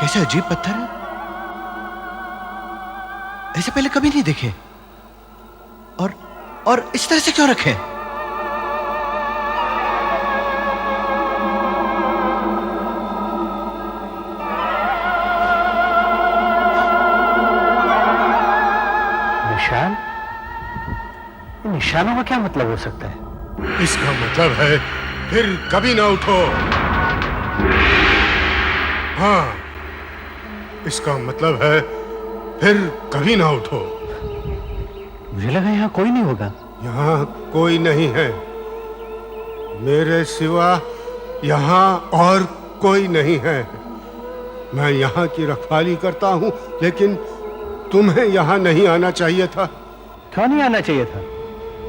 कैसे अजीब पत्थर है, ऐसे पहले कभी नहीं देखे। और इस तरह से क्यों रखे? निशान? निशानों का क्या मतलब हो सकता है? इसका मतलब है फिर कभी ना उठो। हाँ, इसका मतलब है फिर कभी ना उठो। मुझे लगा यहाँ कोई नहीं होगा। यहाँ कोई नहीं है, मेरे सिवा यहाँ और कोई नहीं है। मैं यहाँ की रखवाली करता हूँ, लेकिन तुम्हें यहाँ नहीं आना चाहिए था। क्यों नहीं आना चाहिए था?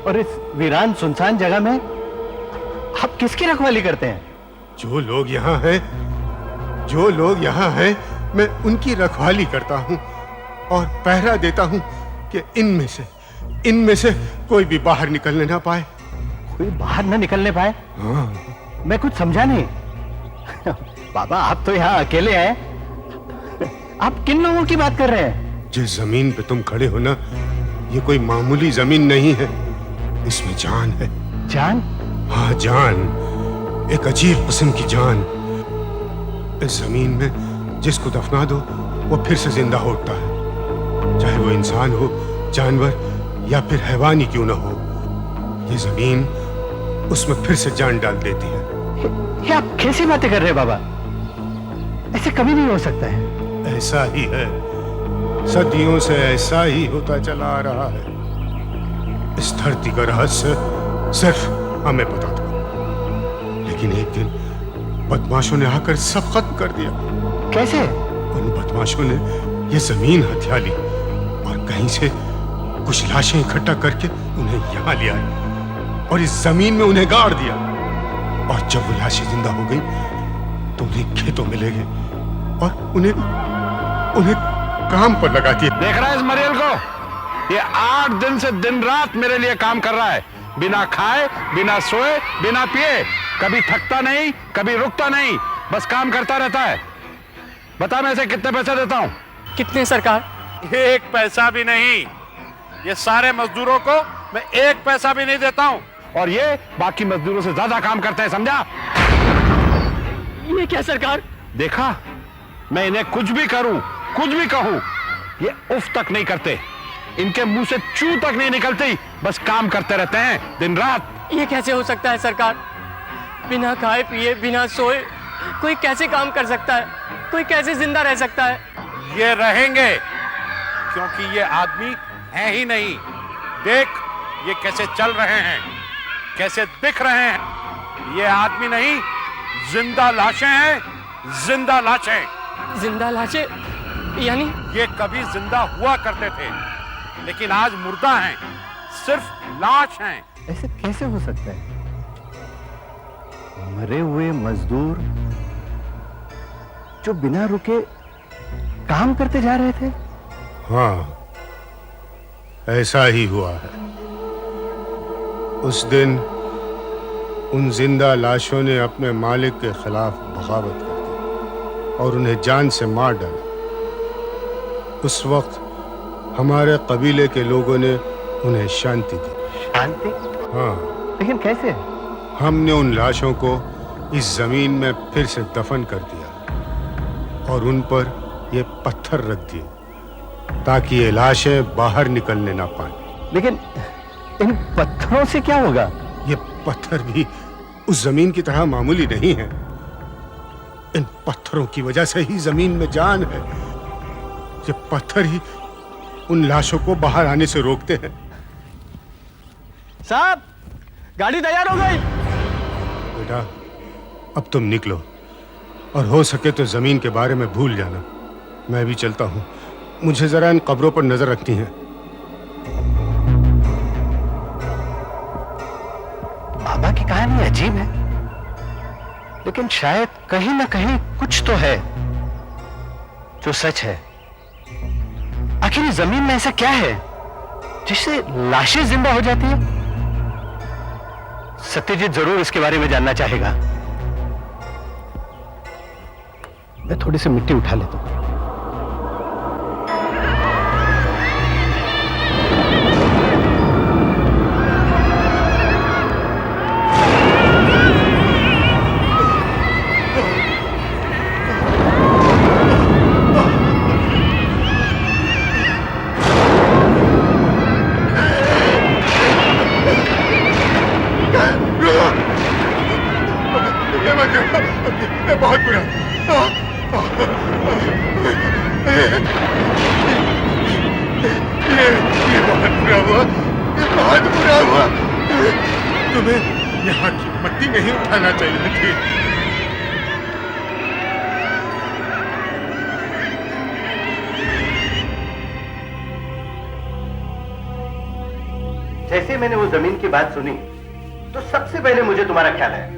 और इस वीरान सुनसान जगह में आप किसकी रखवाली करते हैं? जो लोग यहाँ हैं, मैं उनकी रखवाली करता हूँ और पहरा देता हूँ कि इनमें से कोई भी बाहर निकलने ना पाए। कोई बाहर न निकलने पाए? हाँ। मैं कुछ समझा नहीं। बाबा, आप तो यहाँ अकेले हैं। आप किन लोगों की बात कर रहे हैं? जिस जमीन पे तुम खड़े हो ना, ये कोई मामूली जमीन नहीं है, इसमें जान है। जान? हाँ, जान, एक अजीब किस्म की जान। इस जमीन में जिसको दफना दो वो फिर से जिंदा हो उठता है, चाहे वो इंसान हो, जानवर या फिर हैवान ही क्यों ना हो। ये जमीन उसमें फिर से जान डाल देती है। ये आप कैसी बातें कर रहे हैं बाबा? ऐसे कभी नहीं हो सकता है। ऐसा ही है, सदियों से ऐसा ही होता चला आ रहा है। इस धरती का रहस्य सिर्फ हमें पता था, लेकिन एक दिन बदमाशों ने आकर सब खत्म कर दिया। कैसे? उन बदमाशों ने ये जमीन हथिया ली और कहीं से कुछ लाशें इकट्ठा करके उन्हें यहाँ ले आए और इस जमीन में उन्हें गाड़ दिया। और जब वो लाशें जिंदा हो गई तो उन्हें खेतों में ले गए और उन्हें काम पर लगा दिया। देख रहा है इस मरियल को? ये 8 दिन से दिन रात मेरे लिए काम कर रहा है, बिना खाए, बिना सोए, बिना पिए, कभी थकता नहीं, कभी रुकता नहीं, बस काम करता रहता है। बता मैं इसे कितने पैसे देता हूँ? कितने सरकार? 1 पैसा भी नहीं। ये सारे मजदूरों को मैं 1 पैसा भी नहीं देता हूँ, और ये बाकी मजदूरों से ज्यादा काम करते हैं, समझा? ये क्या सरकार? देखा, मैं इन्हें कुछ भी करूं, कुछ भी कहूं, ये उफ तक नहीं करते, इनके मुंह से चू तक नहीं निकलती, बस काम करते रहते हैं दिन रात। ये कैसे हो सकता है सरकार? बिना खाए पिए, बिना सोए कोई कैसे काम कर सकता है? कोई कैसे जिंदा रह सकता है? ये रहेंगे, क्योंकि ये आदमी है ही नहीं। देख, ये कैसे चल रहे हैं, कैसे दिख रहे हैं। ये आदमी नहीं, जिंदा लाशें हैं, जिंदा लाशें। जिंदा लाशें? यानी? ये कभी जिंदा हुआ करते थे, लेकिन आज मुर्दा हैं, सिर्फ लाश हैं। ऐसे कैसे हो सकता है? मरे हुए मजदूर जो बिना रुके काम करते जा रहे थे। हाँ, ऐसा ही हुआ है। उस दिन उन जिंदा लाशों ने अपने मालिक के खिलाफ बगावत कर दी और उन्हें जान से मार डाला। उस वक्त हमारे कबीले के लोगों ने उन्हें शांति दी। शांति? हाँ। लेकिन कैसे? हमने उन लाशों को इस जमीन में फिर से दफन कर दिया और उन पर ये पत्थर रख दिए ताकि ये लाशें बाहर निकलने ना पाएं। लेकिन इन पत्थरों से क्या होगा? ये पत्थर भी उस जमीन की तरह मामूली नहीं है। इन पत्थरों की वजह से ही जमीन में जान है। ये पत्थर ही उन लाशों को बाहर आने से रोकते हैं। साहब, गाड़ी तैयार हो गई। बेटा, अब तुम निकलो और हो सके तो जमीन के बारे में भूल जाना। मैं भी चलता हूं, मुझे जरा इन कब्रों पर नजर रखनी है। बाबा की कहानी अजीब है, लेकिन शायद कहीं ना कहीं कुछ तो है जो सच है। आखिर इस जमीन में ऐसा क्या है जिससे लाशें जिंदा हो जाती है? सत्यजीत जरूर इसके बारे में जानना चाहेगा। मैं थोड़ी सी मिट्टी उठा लेता हूं। बहुत बुरा, ये बहुत बुरा हुआ, ये बहुत बुरा हुआ। तुम्हें यहाँ की मट्टी नहीं उठाना चाहिए थी। जैसे मैंने वो जमीन की बात सुनी तो सबसे पहले मुझे तुम्हारा ख्याल आया।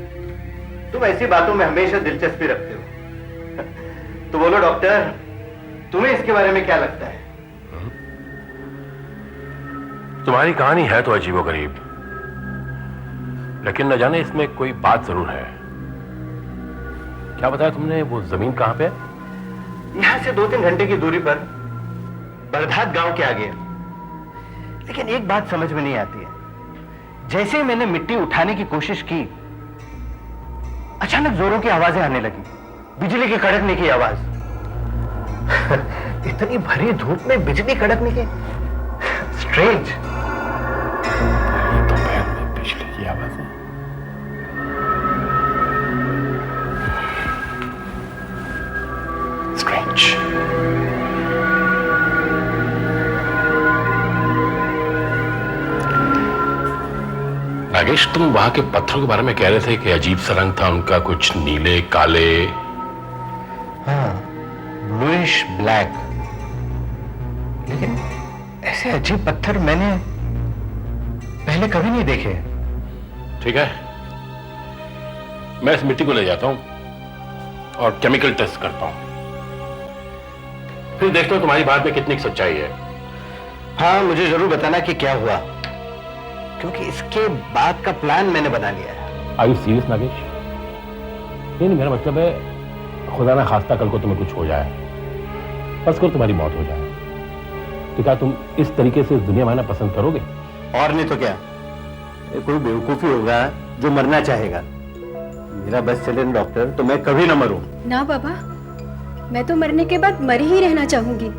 तुम ऐसी बातों में हमेशा दिलचस्पी रखते हो। तो बोलो डॉक्टर, तुम्हें इसके बारे में क्या लगता है? तुम्हारी कहानी है तो अजीबोगरीब, लेकिन न जाने इसमें कोई बात जरूर है। क्या बताया तुमने? वो जमीन कहां पे? यहां से 2-3 घंटे की दूरी पर बरधात गांव के आगे। लेकिन एक बात समझ में नहीं आती है, जैसे ही मैंने मिट्टी उठाने की कोशिश की, अचानक जोरों की आवाजें आने लगी, बिजली के कड़कने की आवाज। इतनी भरी धूप में बिजली कड़कने की, स्ट्रेंज। दोपहर में बिजली की आवाजें। स्ट्रेंज। नागेश, तुम वहां के पत्थरों के बारे में कह रहे थे कि अजीब सा रंग था उनका, कुछ नीले काले। हाँ, ब्लूइश ब्लैक। लेकिन ऐसे अजीब पत्थर मैंने पहले कभी नहीं देखे। ठीक है, मैं इस मिट्टी को ले जाता हूं और केमिकल टेस्ट करता हूं, फिर देखता हूं तुम्हारी बात में कितनी सच्चाई है। हाँ, मुझे जरूर बताना कि क्या हुआ, क्योंकि इसके बाद का प्लान मैंने बना लिया है। Are you serious Nagesh? नहीं, मेरा मतलब है, खुदा ना खास्ता कल को तुम्हें कुछ हो जाए, बस कर तुम्हारी मौत हो जाए, तो क्या तुम इस तरीके से इस दुनिया में आना पसंद करोगे? और नहीं तो क्या, ये कोई बेवकूफी होगा जो मरना चाहेगा। मेरा बस चले डॉक्टर, तो मैं कभी ना मरूं। ना बाबा, मैं तो मरने के बाद मर ही रहना चाहूंगी।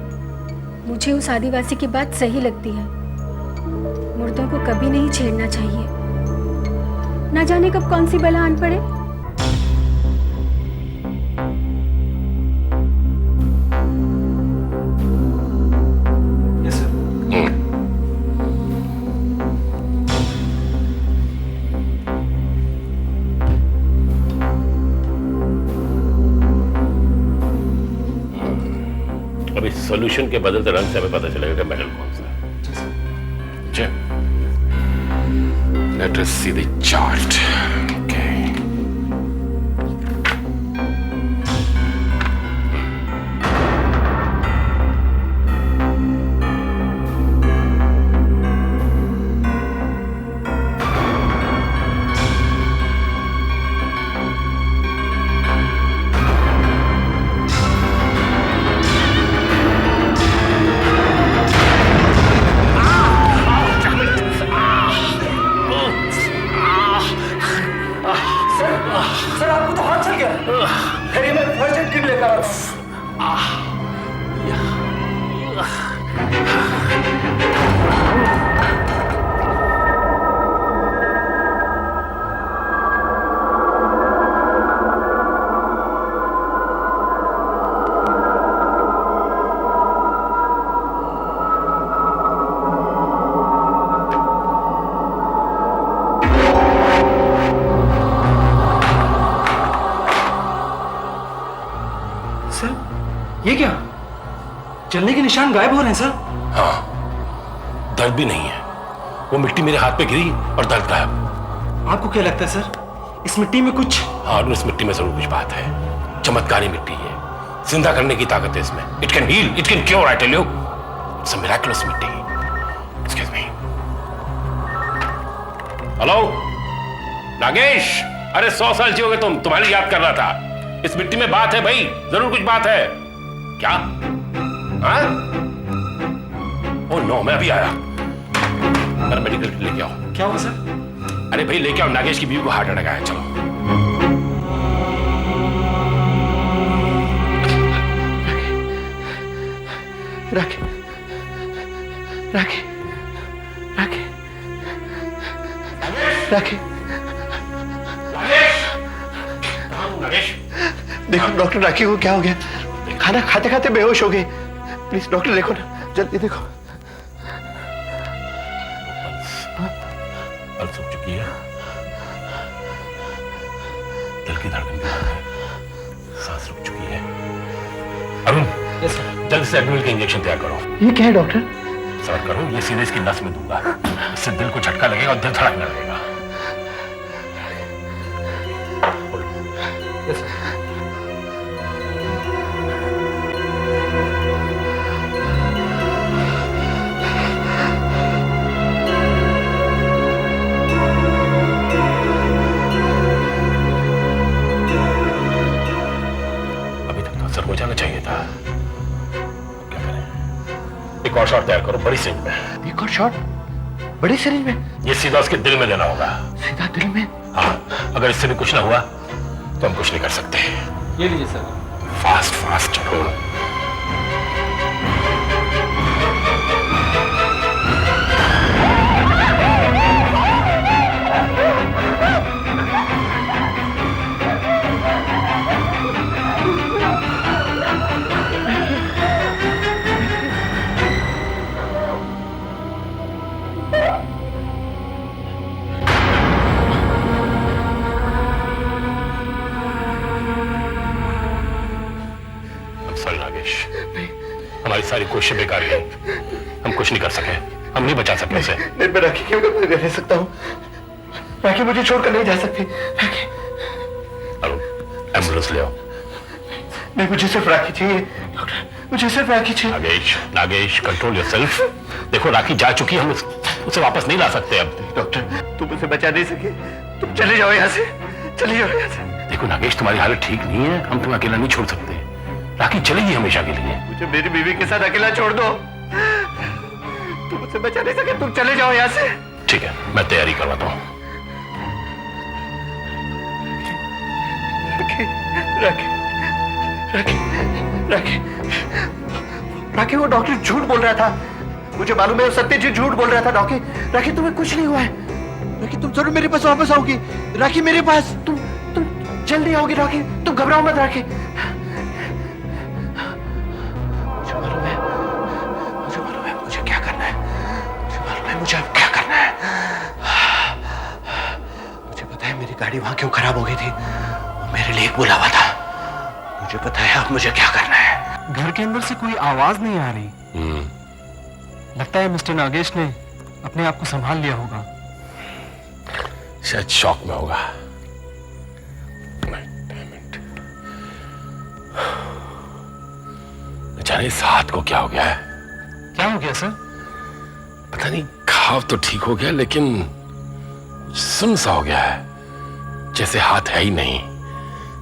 मुझे उस आदिवासी की बात सही लगती है, मुर्दों को कभी नहीं छेड़ना चाहिए, ना जाने कब कौन सी बला आन पड़े। अब इस सॉल्यूशन के बदलते रंग से हमें पता चलेगा कि मेटल कौन सा है। Let us see the chart. Okay. Sir, आपको तो हाथ चल गया। खैर, मैं फर्स्ट एड किट लेकर आ रहा हूं। ये क्या? जलने के निशान गायब हो रहे हैं सर। हाँ, दर्द भी नहीं है। वो मिट्टी मेरे हाथ पे गिरी और दर्द गायब। आपको क्या लगता है सर, इस मिट्टी में कुछ? हाँ, इस मिट्टी में जरूर कुछ बात है। चमत्कारी मिट्टी है, जिंदा करने की ताकत है इसमें। It can heal, it can cure, I tell you. It's a miraculous मिट्टी। Excuse me. हेलो नागेश, अरे 100 साल जियोगे तुम, तुम्हारी याद कर रहा था। इस मिट्टी में बात है भाई, जरूर कुछ बात है। क्या? हाँ? ओह नो, मैं अभी आया। मेरा मेडिकल लेके आओ। क्या हुआ सर? अरे भाई लेके आओ, नागेश की बीवी को हार्ट अटैक आया। चलो। राखी, राखी, राखी, राखी, नागेश, देखो डॉक्टर, राखी को क्या हो गया? खाना खाते खाते बेहोश हो गई। प्लीज डॉक्टर देखो ना, जल्दी देखो। पल्स रुक चुकी है, दिल की धड़कन भी रुक गई, सांस रुक चुकी है। अरुण, जल्द से एडमिनल का इंजेक्शन तैयार करो। ये क्या है डॉक्टर? सर करो, ये सीधे इसकी नस में दूंगा, इससे दिल को झटका लगेगा और दिल धड़कने लगेगा। अभी तक तो असर हो जाना चाहिए था, क्या करें? एक और शॉट तैयार करो बड़ी सिरिंज में। एक और शॉट बड़ी सिरिंज में? ये सीधा उसके दिल में देना होगा। सीधा दिल में? हाँ, अगर इससे भी कुछ ना हुआ तो हम कुछ नहीं कर सकते। ये लीजिए सर। फास्ट फास्ट चलो। हमारी सारी कोशिशें बेकार गई, हम कुछ नहीं कर सके, हम नहीं बचा सके उसे। मैं राखी के बगैर रह सकता हूँ, राखी मुझे छोड़कर नहीं जा सकती। राखी, अरुण एम्बुलेंस ले आओ। नहीं, मुझे सिर्फ राखी चाहिए डॉक्टर, मुझे सिर्फ राखी चाहिए। Nagesh, Nagesh control yourself. देखो राखी जा चुकी, हम उसे वापस नहीं ला सकते अब। डॉक्टर तुम उसे बचा नहीं सके, तुम चले जाओ यहाँ से, चले जाओ यहाँ से। देखो नागेश, तुम्हारी हालत ठीक नहीं है, हम तुम्हें अकेला नहीं छोड़ सकते। राखी चलेगी हमेशा के लिए। मुझे मेरी बीवी के साथ अकेला छोड़ दो, तुम उसे बचा नहीं सके, तुम चले जाओ यहाँ से। ठीक है, मैं तैयारी करवाता हूँ। राखी, राखी, राखी, राखी, वो डॉक्टर झूठ बोल रहा था, मुझे मालूम है वो सत्यजीत झूठ बोल रहा था। राखी, राखी तुम्हें कुछ नहीं हुआ है। राखी तुम जरूर मेरे पास वापस आओगी। राखी मेरे पास। तुम जल्दी आओगी राखी, तुम घबराओ मत राखी। मुझे क्या करना है, मुझे मालूम है मुझे अब क्या करना है। मुझे पता है मेरी गाड़ी वहां क्यों खराब हो गई थी, वो मेरे लिए एक बुलावा था। मुझे पता है अब मुझे क्या करना है। घर के अंदर से कोई आवाज नहीं आ रही। लगता है मिस्टर नागेश ने अपने आप को संभाल लिया होगा। शायद शॉक में होगा। बेचारे इस हाथ को क्या हो गया है? क्या हो गया सर? पता नहीं, घाव तो ठीक हो गया लेकिन सुन सा हो गया है, जैसे हाथ है ही नहीं,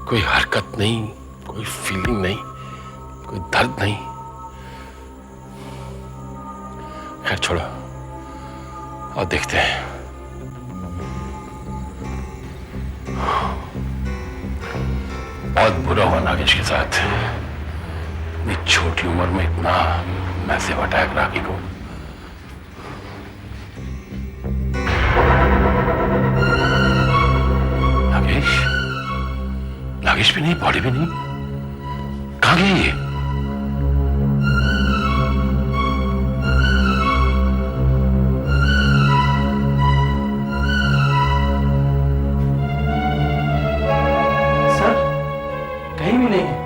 कोई हरकत नहीं, कोई फीलिंग नहीं, कोई दर्द नहीं। खैर छोड़ो और देखते हैं। बहुत बुरा हुआ नागेश के साथ, इतनी छोटी उम्र में इतना मैसिव अटैक राखी को। नागेश, नागेश भी नहीं, बॉडी भी नहीं, कहां गई ये? सर कहीं भी नहीं है।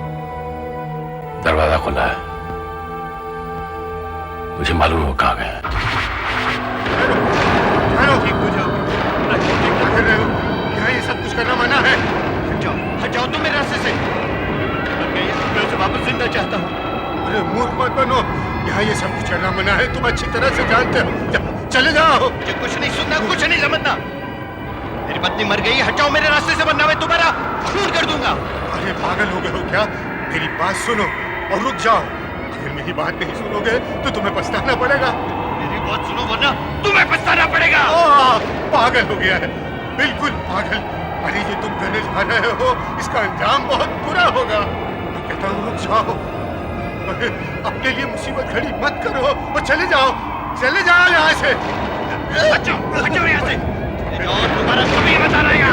दरवाजा खुला है, मुझे मालूम है वो कहां गए। ठीक हो जाओ, क्या कर रहे हो? यहाँ ये सब कुछ करना मना है। हट जाओ तुम मेरे रास्ते से, मैं उसे वापस जिंदा चाहता हूँ। अरे मूर्ख मत बनो, यहाँ ये सब कुछ करना मना है, तुम अच्छी तरह से जानते हो। चले जाओ। मुझे कुछ नहीं सुनना, कुछ नहीं समझना। मेरी पत्नी मर गई, हट जाओ मेरे रास्ते से, वरना मैं तुम्हारा खून कर दूंगा। अरे पागल हो गए हो क्या? मेरी बात सुनो और रुक जाओ। अगर मेरी बात नहीं सुनोगे तो तुम्हें पछताना पड़ेगा। मेरी बात सुनो वरना तुम्हें पछताना पड़ेगा। पागल हो गया है, बिल्कुल पागल। अरे ये तुम करने जा रहे हो, इसका अंजाम बहुत बुरा होगा। मैं कहता हूँ रुक जाओ। अरे अपने लिए मुसीबत खड़ी मत करो और चले जाओ यहाँ से। हट जाओ यहाँ से। और तुम्हारा कभी बता रहेगा।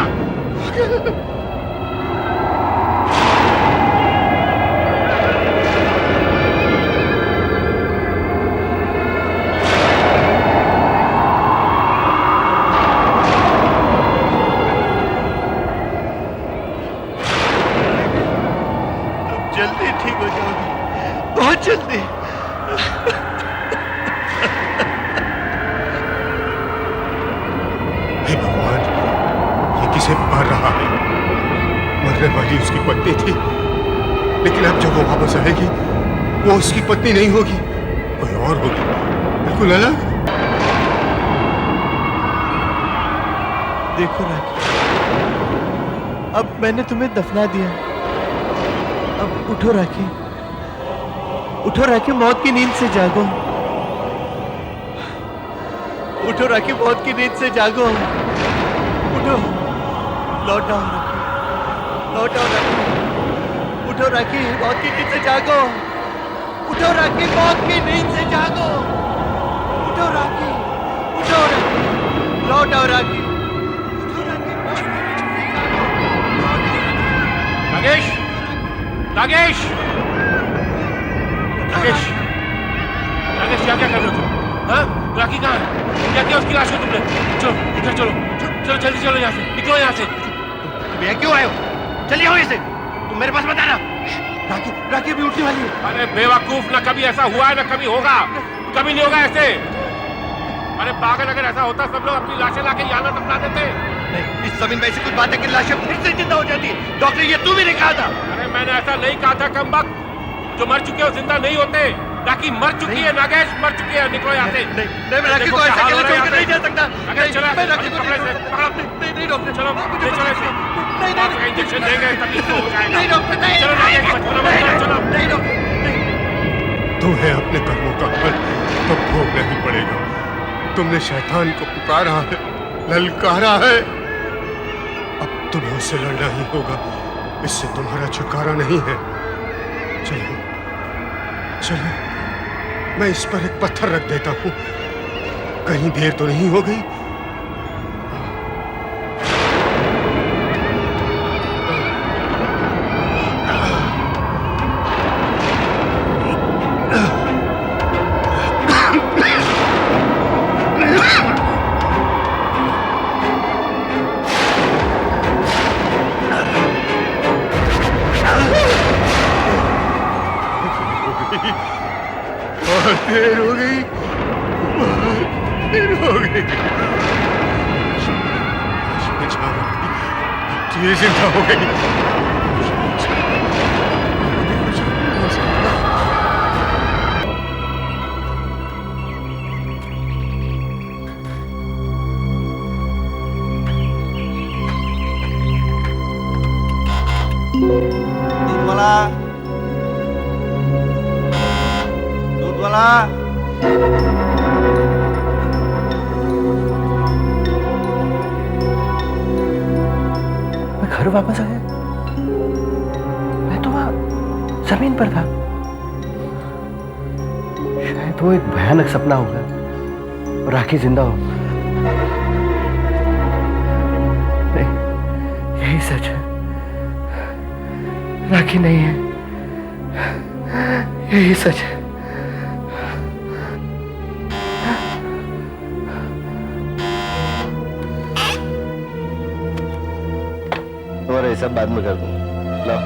जल्दी ठीक हो जाओगी, बहुत जल्दी। हे भगवान, ये किसे मार रहा है? मरने वाली उसकी पत्नी थी, लेकिन अब जब वो वापस आएगी वो उसकी पत्नी नहीं होगी, कोई और होगी, बिल्कुल अलग। देखो राखी, अब मैंने तुम्हें दफना दिया, अब उठो राखी, उठो राखी, मौत की नींद से जागो। उठो राखी, मौत की नींद से जागो। उठो, लौट आओ राखी, लौट आओ राखी। उठो राखी, मौत की नींद से जागो। उठो राखी, मौत की नींद से जागो। उठो राखी, उठो राखी, लौट आओ राखी। उठो राखी, मौत की नींद से जागो। नागेश, नागेश, नागेश, नागेश, क्या कर रहे हो तुम? हाँ, राखी कहाँ है? क्या किया उसकी लाश को तुमने? चलो इधर चलो, चलो जल्दी चलो यहाँ से, निकलो यहाँ से। तुम यहाँ क्यों आए हो? चलिए आओ इसे, तुम मेरे पास मत आना। राखी, राखी अभी उठने वाली है। अरे बेवकूफ, ना कभी ऐसा हुआ है ना कभी होगा, कभी नहीं होगा ऐसे। अरे पागल, अगर ऐसा होता सब लोग अपनी लाशें लाके यहाँ ना दफना देते। नहीं, इस जमीन में ऐसी कुछ बात है कि लाशें फिर से जिंदा हो जाती है। डॉक्टर, ये तू भी नहीं कहा था। अरे मैंने ऐसा नहीं कहा था, कमबख्त, जो मर चुके हो जिंदा नहीं होते। राखी मर चुकी है, नागेश मर चुकी है, निकलो यहाँ से। नहीं, मैं राखी को ऐसे अकेले छोड़ के नहीं जा सकता। अगर चलो मैं राखी को पकड़ो इसे, पकड़ो। नहीं डॉक्टर, चलो ले चलो इसे। नहीं, इंजेक्शन देंगे तभी तो हो जाएगा। नहीं डॉक्टर, नहीं, चलो नागेश, चलो चलो। नहीं डॉक्टर, तुम्हें अपने कर्मों का फल तो भोगना ही पड़ेगा। तुमने शैतान को पुकारा है, ललकारा है, अब तुम्हें उससे लड़ना ही होगा। इससे तुम्हारा छुटकारा नहीं है। चलो चलो, मैं इस पर एक पत्थर रख देता हूं, कहीं देर तो नहीं हो गई। बहुत देर हो गई, बहुत देर हो गई। ये जिंदा हो गई। दूध वाला, दूध वाला। मैं घर वापस आ गया। मैं तो वहां जमीन पर था। शायद वो एक भयानक सपना होगा और राखी जिंदा हो। नहीं, यही सच है। राखी नहीं है, यही सच है। तुम्हारा ये सब बाद में कर दूं। लाओ।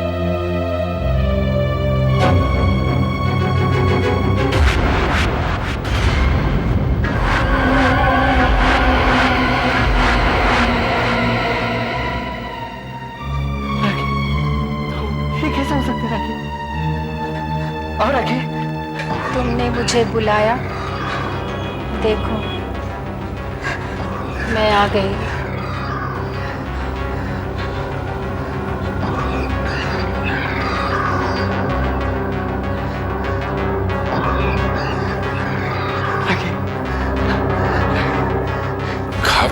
ये कैसे हो सकता है राखी? और राखी, तुमने मुझे बुलाया, देखो मैं आ गई।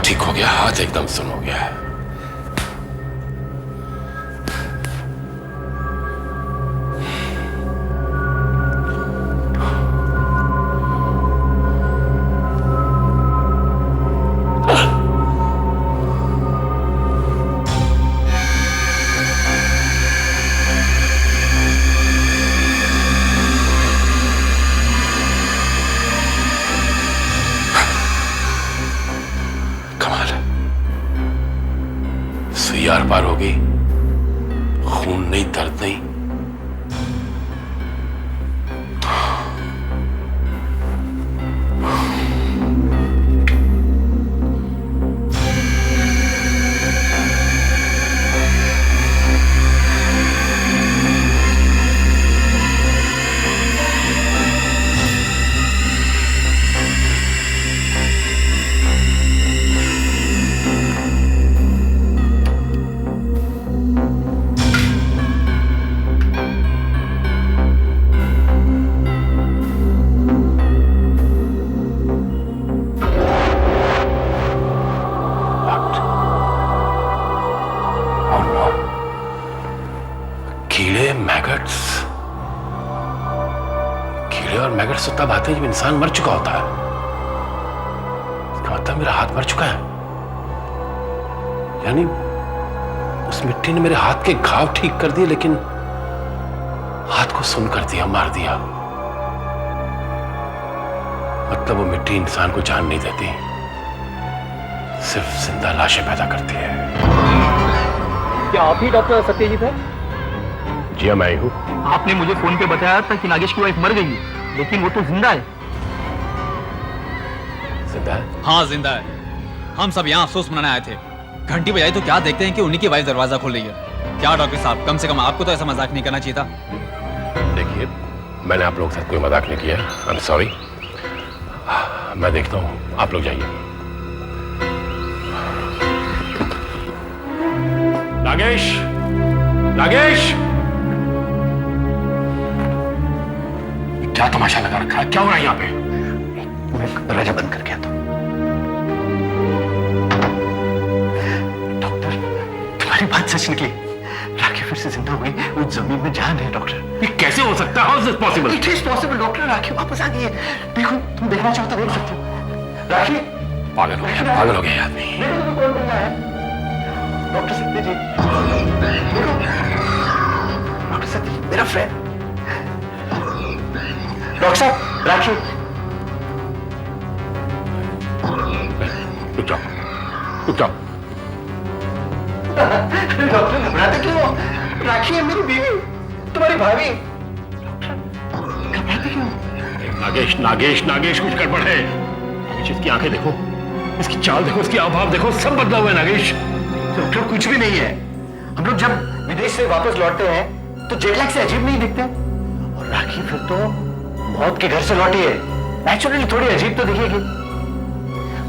ठीक हो गया, हाथ एकदम सुन हो गया है। सुई आर पार हो गई, खून नहीं, दर्द नहीं। कीड़े, मैगट्स। कीड़े और मैगट्स तब आते हैं जब इंसान मर चुका होता है। इसका मतलब मेरा हाथ मर चुका है, यानी उस मिट्टी ने मेरे हाथ के घाव ठीक कर दिए, लेकिन हाथ को सुन कर दिया, मार दिया। मतलब वो मिट्टी इंसान को जान नहीं देती, सिर्फ जिंदा लाशें पैदा करती है। क्या आप ही डॉक्टर सत्यजीत है? जी हाँ, मैं ही हूँ। आपने मुझे फोन पे बताया था कि नागेश की वाइफ मर गई है, लेकिन वो तो जिंदा है। जिंदा है? हाँ जिंदा है। हम सब यहाँ अफसोस मनाने आए थे। घंटी बजाई तो क्या देखते हैं कि उन्हीं की वाइफ दरवाजा खोल रही है। क्या डॉक्टर साहब, कम से कम आपको तो ऐसा मजाक नहीं करना चाहिए था। देखिए, मैंने आप लोगों के साथ कोई मजाक नहीं किया। I am sorry. मैं देखता हूँ, आप लोग जाइए। नागेश, नागेश, क्या तमाशा लगा रखा है? क्या हो रहा है यहाँ पे? मैं दरवाजा बंद कर गया था। डॉक्टर, तुम्हारी बात सच निकली। राखी फिर से जिंदा हुई। उस जमीन में जान है डॉक्टर। ये कैसे हो सकता है? How is this possible? It is possible doctor. Rakhi वापस आ गई है। देखो, तुम देखना चाहो तो देख सकते हो। राखी पागल हो गया, पागल हो गया आदमी। देखो तुम्हें कौन मिला है। डॉक्टर सत्यजीत, देखो, डॉक्टर सत्यजीत मेरा फ्रेंड। डॉक्टर साहब, राखी। रुक जाओ, रुक जाओ। डॉक्टर घबराते क्यों हो? राखी है मेरी बीवी, तुम्हारी भाभी। घबराते क्यों? नागेश, नागेश, नागेश, कुछ गड़बड़ है। नागेश, इसकी आंखें देखो, इसकी चाल देखो, इसकी हाव देखो, सब बदला हुआ है नागेश। डॉक्टर कुछ भी नहीं है। हम लोग जब विदेश से वापस लौटते हैं तो जेट लैग से अजीब नहीं दिखते। और राखी फिर तो मौत के घर से लौटी है, नेचुरली थोड़ी अजीब तो दिखेगी।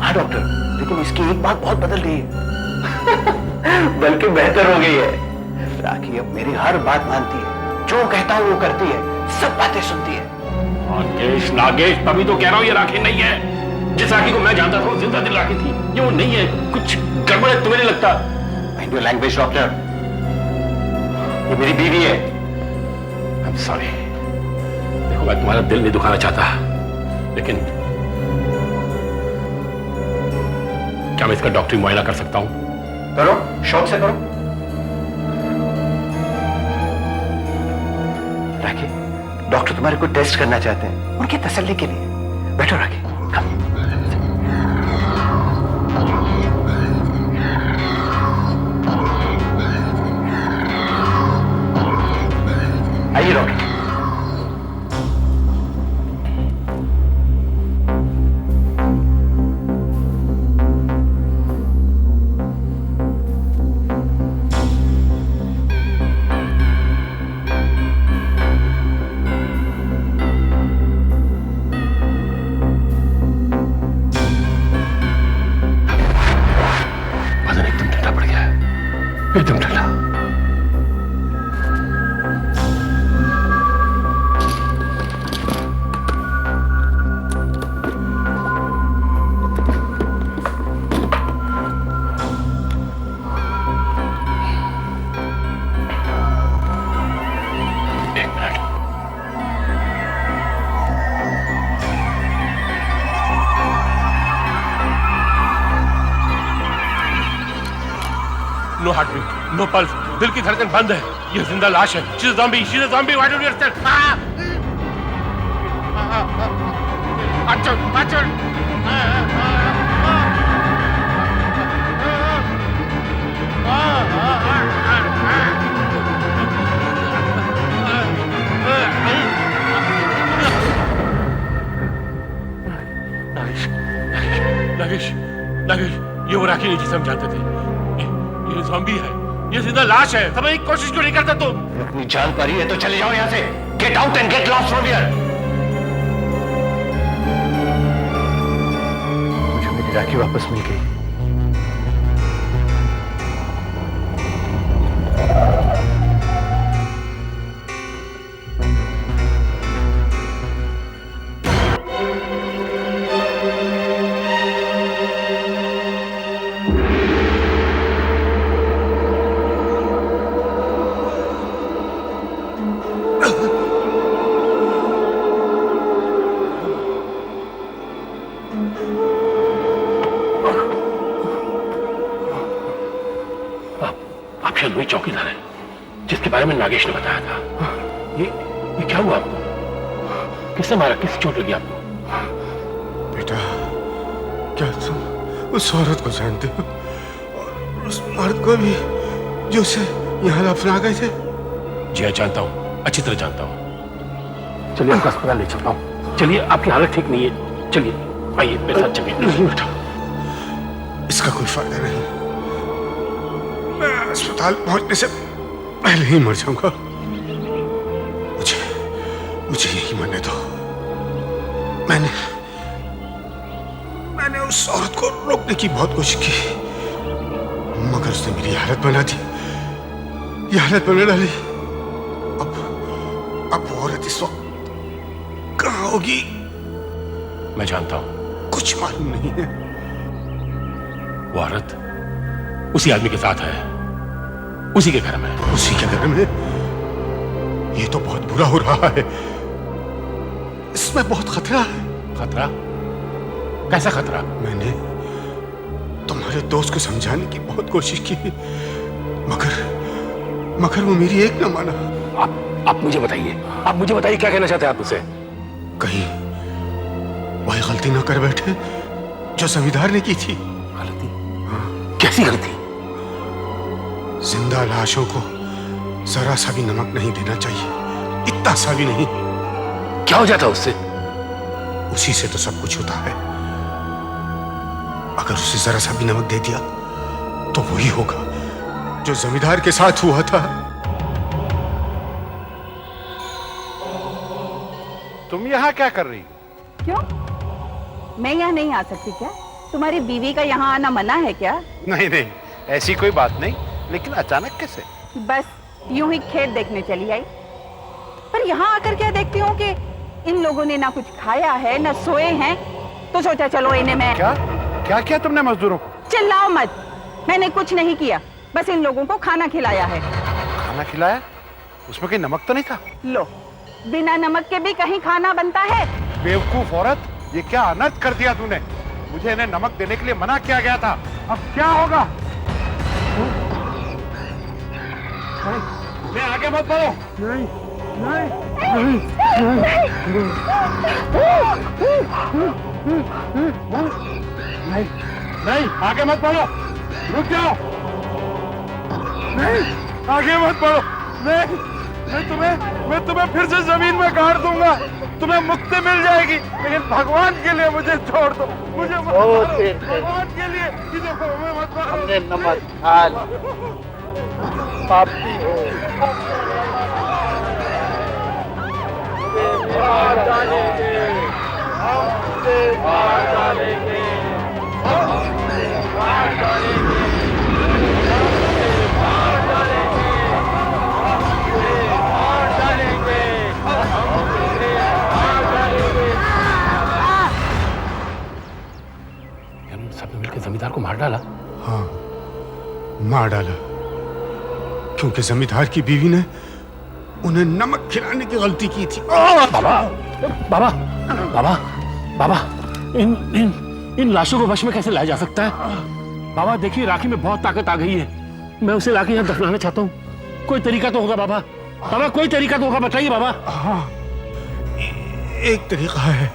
हाँ डॉक्टर, लेकिन इसकी एक बात बहुत बदल रही है। बल्कि बेहतर हो गई है। राखी अब मेरी हर बात मानती है, जो कहता हूं वो करती है, सब बातें सुनती है। नागेश, नागेश, तभी तो कह रहा हूं ये राखी नहीं है। जिस राखी को मैं जानता था वो जिंदा दिल राखी थी, ये वो नहीं है। कुछ गड़बड़ है, तुम्हें नहीं लगता? माइंड योर लैंग्वेज डॉक्टर, ये मेरी बीवी है। I am sorry. देखो, मैं तुम्हारा दिल नहीं दुखाना चाहता, लेकिन क्या मैं इसका डॉक्टरी मुआयना कर सकता हूं? करो, शौक से करो। राखी, डॉक्टर तुम्हारे को टेस्ट करना चाहते हैं, उनकी तसल्ली के लिए। बैठो राखी, कम। आइए डॉक्टर। बदन एकदम ठंडा पड़ गया है, एकदम ठंडा। No heartbeat, no pulse, दिल की धड़कन बंद है। ये जिंदा लाश है। She is a zombie, she is a zombie, why don't you understand? अच्छा। नागेश, ये वो राखी नहीं जिसे हम जानते थे। ये ज़ॉम्बी है, ये जिंदा लाश है। समझने की कोशिश क्यों नहीं करता तुम? अपनी जान पर ही है तो चले जाओ यहाँ से। Get out and get lost from here. मुझे मेरी राखी वापस मिल गई। आप शायद वही चौकीदार हैं जिसके बारे में नागेश ने बताया था। ये क्या हुआ आपको? किसने मारा? किससे चोट लगी आपको? बेटा, क्या तुम उस औरत को जानते हो? और उस मर्द को भी जो उसे यहाँ दफना गए थे? जी हाँ, जानता हूँ, अच्छी तरह जानता हूँ। चलिए आपको अस्पताल ले चलता हूँ। चलिए, आपकी हालत ठीक नहीं है। चलिए आइए मेरे साथ चलिए। नहीं बेटा, इसका कोई फायदा नहीं। मैं अस्पताल पहुंचने से पहले ही मर जाऊंगा। मुझे यही मरने दो। मैंने उस औरत को रोकने की बहुत कोशिश की, मगर उसने मेरी हालत बना दी। ये हालत बना डाली। अब वो औरत इस वक्त कहाँ होगी? मैं जानता हूँ। कुछ मालूम नहीं है। वो औरत उसी आदमी के साथ है, उसी के घर में। उसी के घर में? ये तो बहुत बुरा हो रहा है। इसमें बहुत खतरा है। खतरा? कैसा खतरा? मैंने तुम्हारे दोस्त को समझाने की बहुत कोशिश की, मगर वो मेरी एक न माना। आप मुझे बताइए, क्या कहना चाहते हैं आप उसे? कहीं वही गलती न कर बैठे जो जमींदार ने की थी। गलती? कैसी गलती? जिंदा लाशों को जरा सा भी नमक नहीं देना चाहिए, इतना सा भी नहीं। क्या हो जाता उससे? उसी से तो सब कुछ होता है। अगर उसे जरा सा भी नमक दे दिया तो वही होगा जो जमींदार के साथ हुआ था। तुम यहाँ क्या कर रही हो? क्यों? मैं यहाँ नहीं आ सकती क्या? तुम्हारी बीवी का यहाँ आना मना है क्या? नहीं, ऐसी कोई बात नहीं, लेकिन अचानक कैसे? बस यूं ही खेत देखने चली आई। पर यहाँ आकर क्या देखती हूँ कि इन लोगों ने ना कुछ खाया है ना सोए हैं, तो सोचा चलो इन्हें मैं... क्या किया तुमने मजदूरों को? चिल्लाओ मत, मैंने कुछ नहीं किया, बस इन लोगों को खाना खिलाया है। खाना खिलाया? उसमें कहीं नमक तो नहीं था? लो, बिना नमक के भी कहीं खाना बनता है? बेवकूफ औरत, ये क्या अनर्थ कर दिया तूने? मुझे इन्हें नमक देने के लिए मना किया गया था। अब क्या होगा? मैं आगे मत बढ़ो। नहीं। नहीं, आगे मत बढ़ो, रुक जाओ। नहीं, आगे मत बढ़ो। नहीं, मैं तुम्हें फिर से जमीन में गाड़ दूंगा। तुम्हें मुक्ति मिल जाएगी, लेकिन भगवान के लिए मुझे छोड़ दो। मुझे भगवान के लिए मत मारो। हमने नमक खा लिया, पापी हो। मार डालेंगे, हमसे मार डालेंगे, हमसे मार डालेंगे, हमसे मार डालेंगे, हमसे मार डालेंगे, हमसे मार डालेंगे। सबने मिलकर जमींदार को मार डाला? हाँ, मार डाला, क्योंकि जमींदार की बीवी ने उन्हें नमक खिलाने की गलती की थी। बाबा, इन लाशों को वश में कैसे लाया जा सकता है? बाबा देखिए, राखी में बहुत ताकत आ गई है। मैं उसे लाके यहाँ दफनाना चाहता हूँ। कोई तरीका तो होगा बाबा, बाबा कोई तरीका तो होगा, बताइए बाबा। हाँ, एक तरीका है,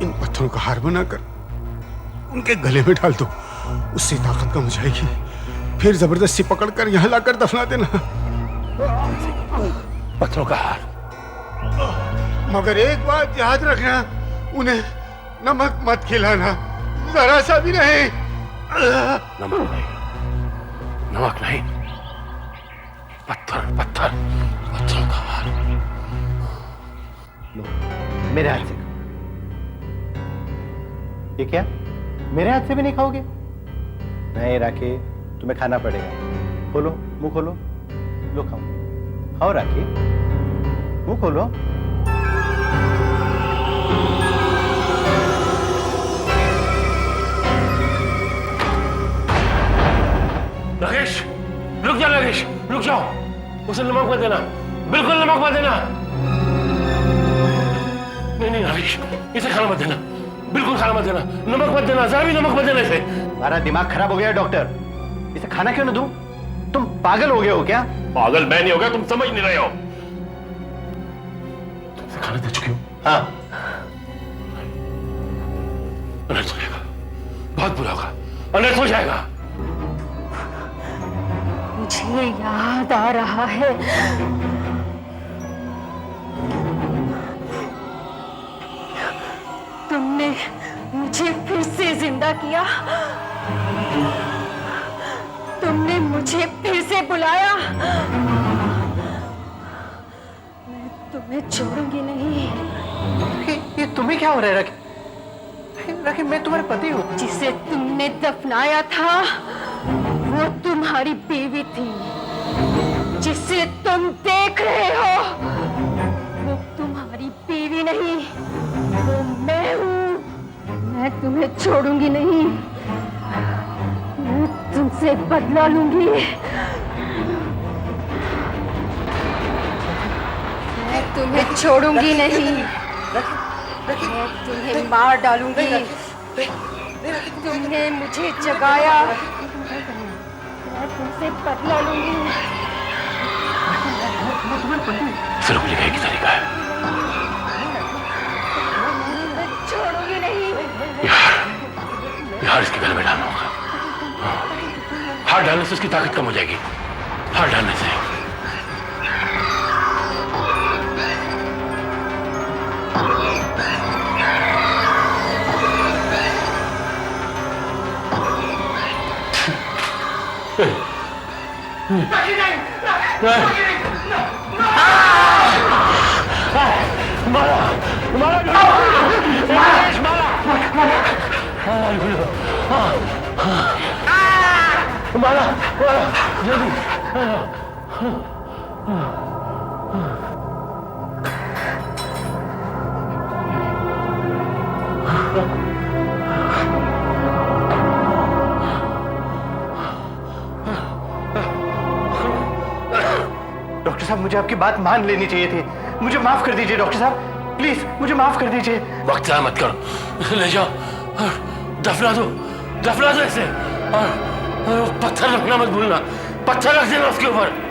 इन पत्थरों का हार बनाकर उनके गले में डाल दो, उससे ताकत कम हो जाएगी। फिर जबरदस्ती पकड़कर यहाँ लाकर दफना देना। पत्थरों का हार। मगर एक बात याद रखना, उन्हें नमक मत खिलाना, जरा सा भी नहीं। नमक नहीं, नमक नहीं, पत्थर पत्थर, पत्थरों का हार। लो, मेरे हाथ से। ये क्या? मेरे हाथ से भी नहीं खाओगे? नहीं राखी, तुम्हें खाना पड़ेगा। खोलो, मुंह खोलो, लो खाओ, खाओ राखी, मुंह खोलो। राकेश, रुक जा राकेश, रुक जाओ। उसे नमक मत देना, बिल्कुल नमक मत देना। नहीं नहीं राकेश, इसे खाना मत देना, बिल्कुल खाना मत देना, नमक मत देना, जरा भी नमक मत देना इसे। तुम्हारा दिमाग खराब हो गया डॉक्टर, इसे खाना क्यों ना दूं? तुम पागल हो गए हो क्या? पागल मैं नहीं हो गया, तुम समझ नहीं रहे हो। तुमसे खाना दे चुकी हूँ। हाँ। अनर्थ हो जाएगा, बहुत बुरा होगा, अनर्थ हो जाएगा। मुझे याद आ रहा है, तुमने मुझे फिर से जिंदा किया, तुमने मुझे फिर से बुलाया। मैं तुम्हें छोड़ूंगी नहीं। ये तुम्हें क्या हो रहा है राखी? राखी, मैं तुम्हारे पति हूँ। जिसे तुमने दफनाया था वो तुम्हारी बीवी थी, जिसे तुम देख रहे हो वो तुम्हारी बीवी नहीं, वो मैं हूँ। मैं तुम्हें छोड़ूंगी नहीं, मैं तुमसे बदला लूंगी। मैं तुम्हें छोड़ूंगी नहीं, मैं तुम्हें मार डालूंगी। तुमने मुझे जगाया, मैं तुमसे बदला लूंगी। सिर्फ लिखा एक तरीका है, मैं छोड़ूंगी नहीं। हार इसके गले में डालना होगा। हार डालने से उसकी ताकत कम हो जाएगी, हार डालने से। मारा मारा मारा मारा जल्दी। डॉक्टर साहब, मुझे आपकी बात मान लेनी चाहिए थी। मुझे माफ कर दीजिए डॉक्टर साहब, प्लीज मुझे माफ कर दीजिए। वक्त ज़ाया मत करो, ले जाओ और दफना दो इसे। और पत्थर रखना मत भूलना, पत्थर रख देना उसके ऊपर।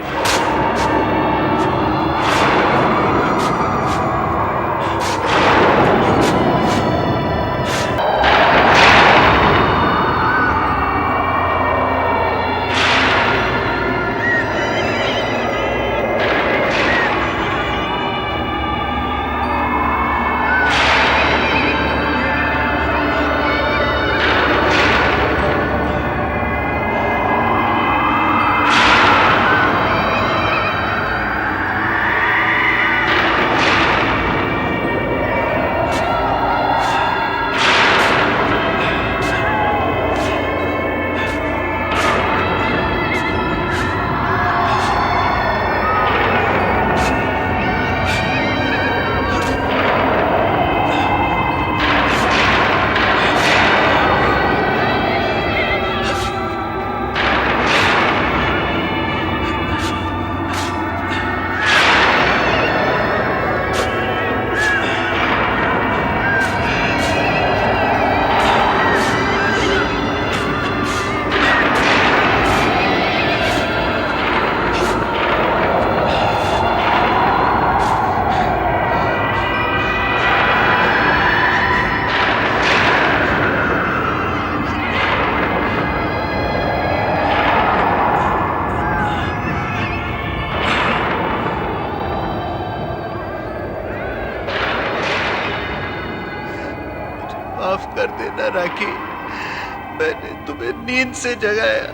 नींद से जगाया।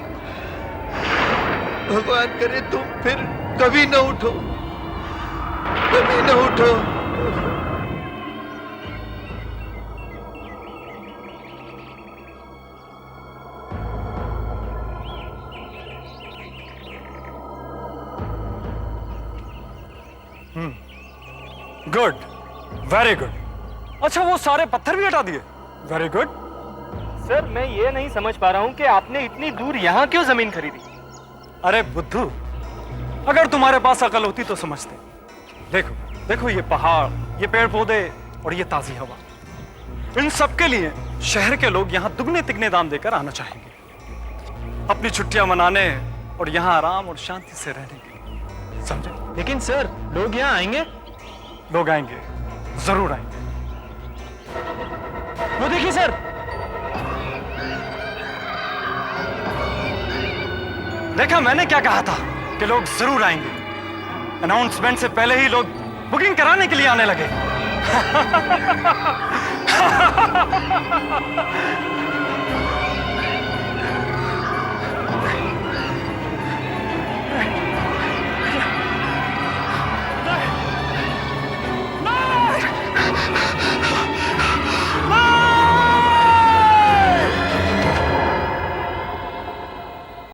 भगवान करे तुम फिर कभी न उठो, कभी न उठो। Good, very good. अच्छा, वो सारे पत्थर भी हटा दिए? Very good. सर मैं ये नहीं समझ पा रहा हूँ कि आपने इतनी दूर यहाँ क्यों जमीन खरीदी? अरे बुद्धू, अगर तुम्हारे पास अकल होती तो समझते। देखो देखो, ये पहाड़, ये पेड़ पौधे और ये ताजी हवा, इन सब के लिए शहर के लोग यहाँ दुगने तिगने दाम देकर आना चाहेंगे, अपनी छुट्टियां मनाने और यहाँ आराम और शांति से रहने के लिए। समझे? लेकिन सर लोग यहाँ आएंगे? लोग आएंगे, जरूर आएंगे। वो देखिए सर, देखा मैंने क्या कहा था कि लोग जरूर आएंगे। अनाउंसमेंट से पहले ही लोग बुकिंग कराने के लिए आने लगे।